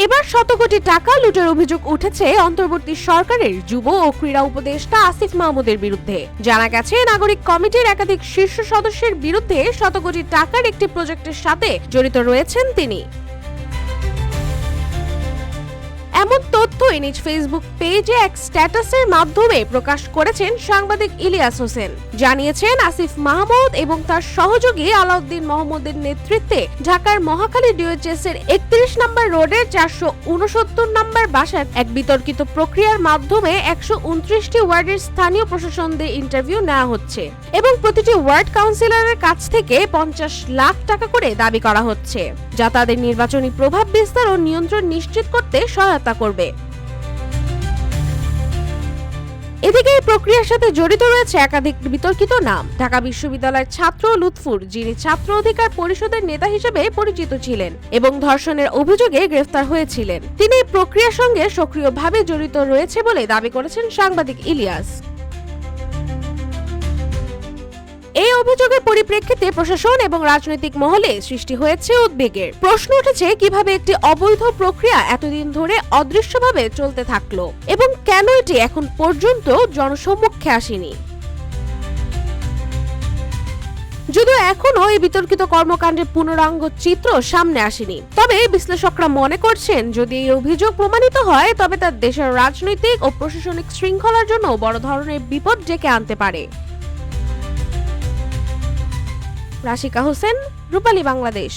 এবার শত কোটি টাকা লুটের অভিযোগ উঠেছে অন্তর্বর্তী সরকারের যুব ও ক্রীড়া উপদেষ্টা আসিফ মাহমুদের বিরুদ্ধে। জানা গেছে, নাগরিক কমিটির একাধিক শীর্ষ সদস্যের বিরুদ্ধে শত কোটি টাকার একটি প্রজেক্টের সাথে জড়িত রয়েছেন তিনি। এমন তথ্যই নিজ ফেসবুক পেজে এক স্ট্যাটাসের মাধ্যমে প্রকাশ করেছেন সাংবাদিক ইলিয়াস হোসেন। জানিয়েছেন, আসিফ মাহমুদ এবং তার সহযোগী আলাউদ্দিন মোহাম্মদের নেতৃত্বে ঢাকার মহাখালী ডিওএইচএস এর 31 নম্বর রোডের 469 নম্বর বাসায় এক বিতর্কিত প্রক্রিয়ার মাধ্যমে 129টি ওয়ার্ডের স্থানীয় প্রশাসনদের ইন্টারভিউ নেওয়া হচ্ছে এবং প্রতিটি ওয়ার্ড কাউন্সিলরের কাছ থেকে 50 লাখ টাকা করে দাবি করা হচ্ছে, যা তাদের নির্বাচনী প্রভাব বিস্তার ও নিয়ন্ত্রণ নিশ্চিত করতে সহায়তা করবে। এদিকে এই প্রক্রিয়ার সাথে জড়িত রয়েছে একাধিক বিতর্কিত নাম। ঢাকা বিশ্ববিদ্যালয়ের ছাত্র লুৎফুর, যিনি ছাত্র অধিকার পরিষদের নেতা হিসেবে পরিচিত ছিলেন এবং ধর্ষণের অভিযোগে গ্রেফতার হয়েছিলেন, তিনি এই প্রক্রিয়ার সঙ্গে সক্রিয়ভাবে জড়িত রয়েছে বলে দাবি করেছেন সাংবাদিক ইলিয়াস। এই অভিযোগের পরিপ্রেক্ষিতে প্রশাসন এবং রাজনৈতিক মহলে সৃষ্টি হয়েছে উদ্বেগের। প্রশ্ন উঠেছে, কিভাবে একটি অবৈধ প্রক্রিয়া এতদিন ধরে অদৃশ্যভাবে চলতে থাকলো এবং কেন এটি এখন পর্যন্ত জনসম্মুখে আসেনি। যদিও এখনো এই বিতর্কিত কর্মকাণ্ডের পূর্ণাঙ্গ চিত্র সামনে আসেনি, তবে বিশ্লেষকরা মনে করছেন, যদি এই অভিযোগ প্রমাণিত হয় তবে তা দেশের রাজনৈতিক ও প্রশাসনিক শৃঙ্খলার জন্য বড় ধরনের বিপদ ডেকে আনতে পারে। রাশিকা হোসেন, রূপালী বাংলাদেশ।